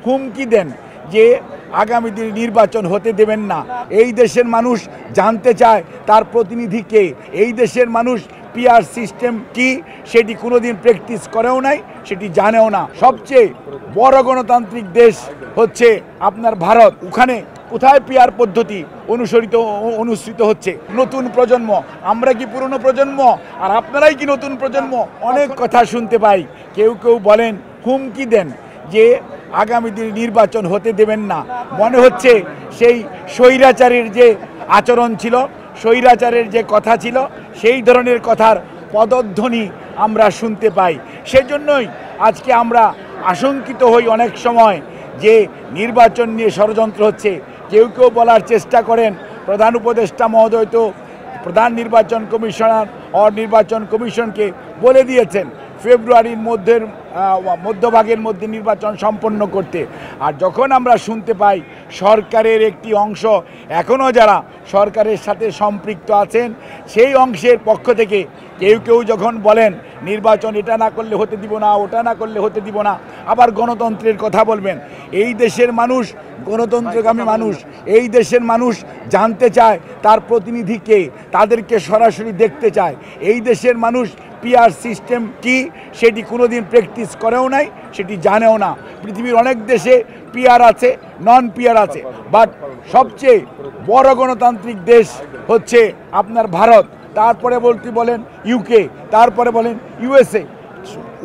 হুমকি দেন যে আগামী দিনে নির্বাচন হতে দেবেন না। এই দেশের মানুষ জানতে চায় তার প্রতিনিধি কে। এই দেশের মানুষ পিআর সিস্টেম কি সেটি কোনোদিন প্র্যাকটিস করেও নাই, সেটি জানেও না। সবচেয়ে বড় গণতান্ত্রিক দেশ হচ্ছে আপনার ভারত। ওখানে কোথায় পিআর পদ্ধতি অনুসৃত হচ্ছে? নতুন প্রজন্ম, আমরা কি পুরনো প্রজন্ম? আর আপনারাই কি নতুন প্রজন্ম? অনেক কথা শুনতে পাই। কেউ কেউ বলেন, হুমকি দেন যে আগামী দিনে নির্বাচন হতে দেবেন না। মনে হচ্ছে সেই স্বৈরাচারের যে আচরণ ছিল, স্বৈরাচারের যে কথা ছিল, সেই ধরনের কথার পদধ্বনি আমরা শুনতে পাই। সেজন্যই আজকে আমরা আশঙ্কিত হই অনেক সময় যে নির্বাচন নিয়ে ষড়যন্ত্র হচ্ছে। কেউ কেউ বলার চেষ্টা করেন প্রধান উপদেষ্টা মহোদয় তো প্রধান নির্বাচন কমিশনার নির্বাচন কমিশনকে বলে দিয়েছেন ফেব্রুয়ারির মধ্যভাগের মধ্যে নির্বাচন সম্পন্ন করতে। আর যখন আমরা শুনতে পাই সরকারের একটি অংশ এখনও যারা সরকারের সাথে সম্পৃক্ত আছেন, সেই অংশের পক্ষ থেকে কেউ কেউ যখন বলেন নির্বাচন এটা না করলে হতে দিব না, ওটা না করলে হতে দিব না, আবার গণতন্ত্রের কথা বলবেন। এই দেশের মানুষ গণতন্ত্রগামী মানুষ। এই দেশের মানুষ জানতে চায় তার প্রতিনিধি কে, তাদেরকে সরাসরি দেখতে চায়। এই দেশের মানুষ পিআর সিস্টেম কি সেটি কোনোদিন প্র্যাকটিস করেও নাই, সেটি জানেও না। পৃথিবীর অনেক দেশে পিআর আছে, নন পিআর আছে, বাট সবচেয়ে বড় গণতান্ত্রিক দেশ হচ্ছে আপনার ভারত। তারপরে বলেন ইউকে, তারপরে বলেন ইউএসএ।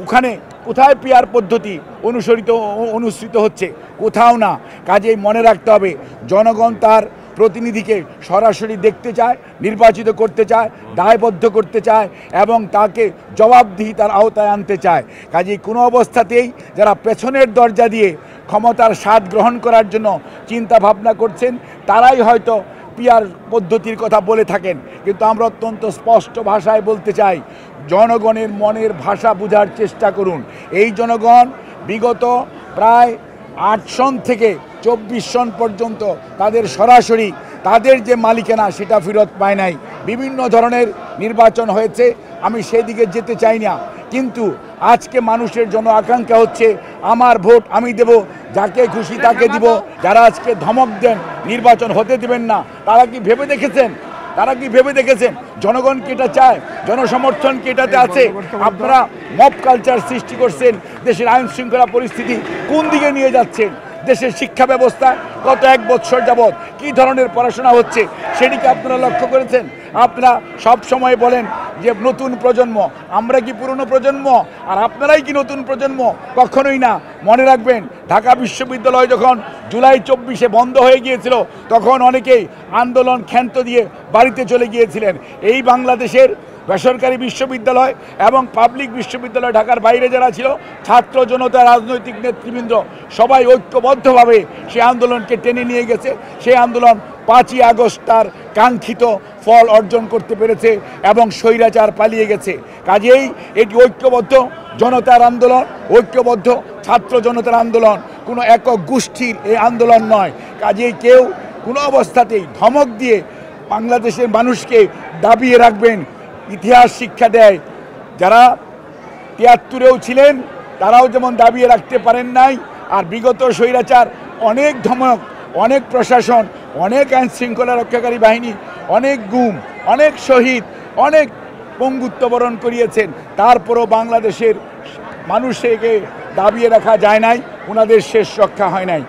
ওখানে কোথায় পিআর পদ্ধতি অনুসৃত হচ্ছে? কোথাও না। কাজেই মনে রাখতে হবে, জনগণ তার প্রতিনিধিকে সরাসরি দেখতে চায়, নির্বাচিত করতে চায়, দায়বদ্ধ করতে চায় এবং তাকে জবাবদিহিতার আওতায় আনতে চায়। কাজেই কোনো অবস্থাতেই যারা পেছনের দরজা দিয়ে ক্ষমতার স্বাদ গ্রহণ করার জন্য চিন্তা ভাবনা করছেন, তারাই হয়তো পিআর পদ্ধতির কথা বলে থাকেন। কিন্তু আমরা অত্যন্ত স্পষ্ট ভাষায় বলতে চাই, জনগণের মনের ভাষা বোঝার চেষ্টা করুন। এই জনগণ বিগত প্রায় 8 সন থেকে 24 সন পর্যন্ত তাদের সরাসরি তাদের যে মালিকানা সেটা ফেরত পায় নাই। বিভিন্ন ধরনের নির্বাচন হয়েছে, আমি সেদিকে যেতে চাই না। কিন্তু আজকে মানুষের জন্য আকাঙ্ক্ষা হচ্ছে আমার ভোট আমি দেব, যাকে খুশি তাকে দিব। যারা আজকে ধমক দেন নির্বাচন হতে দেবেন না, তারা কি ভেবে দেখেছেন জনগণ কি এটা চায়? জনসমর্থন কি এটাতে আছে? আপনারা মব কালচার সৃষ্টি করছেন। দেশের আইন শৃঙ্খলা পরিস্থিতি কোন দিকে নিয়ে যাচ্ছেন? দেশের শিক্ষা ব্যবস্থা গত 1 বছর যাবৎ কী ধরনের পড়াশোনা হচ্ছে সেদিকে আপনারা লক্ষ্য করেছেন? আপনারা সব সময় বলেন যে নতুন প্রজন্ম, আমরা কি পুরনো প্রজন্ম? আর আপনারাই কি নতুন প্রজন্ম? কখনোই না। মনে রাখবেন, ঢাকা বিশ্ববিদ্যালয় যখন জুলাই 24-এ বন্ধ হয়ে গিয়েছিল, তখন অনেকেই আন্দোলন ক্ষান্ত দিয়ে বাড়িতে চলে গিয়েছিলেন। এই বাংলাদেশের বেসরকারি বিশ্ববিদ্যালয় এবং পাবলিক বিশ্ববিদ্যালয় ঢাকার বাইরে যারা ছিল, ছাত্র জনতা, রাজনৈতিক নেতৃবৃন্দ সবাই ঐক্যবদ্ধভাবে সেই আন্দোলনকে টেনে নিয়ে গেছে। সেই আন্দোলন 5ই আগস্ট তার কাঙ্ক্ষিত ফল অর্জন করতে পেরেছে এবং স্বৈরাচার পালিয়ে গেছে। কাজেই এটি ঐক্যবদ্ধ জনতার আন্দোলন, ঐক্যবদ্ধ ছাত্র জনতার আন্দোলন, কোনো একক গোষ্ঠীর এই আন্দোলন নয়। কাজেই কেউ কোনো অবস্থাতেই ধমক দিয়ে বাংলাদেশের মানুষকে দাবিয়ে রাখবেন। ইতিহাস শিক্ষা দেয়, যারা 73-এও ছিলেন তারাও যেমন দাবিয়ে রাখতে পারেন নাই। আর বিগত স্বৈরাচার অনেক ধমক, অনেক প্রশাসন, অনেক আইন শৃঙ্খলা রক্ষাকারী বাহিনী, অনেক গুম, অনেক শহীদ, অনেক পঙ্গুত্ব বরণ করিয়েছেন। তারপরও বাংলাদেশের মানুষকে দাবিয়ে রাখা যায় নাই, ওনাদের শেষ রক্ষা হয় নাই।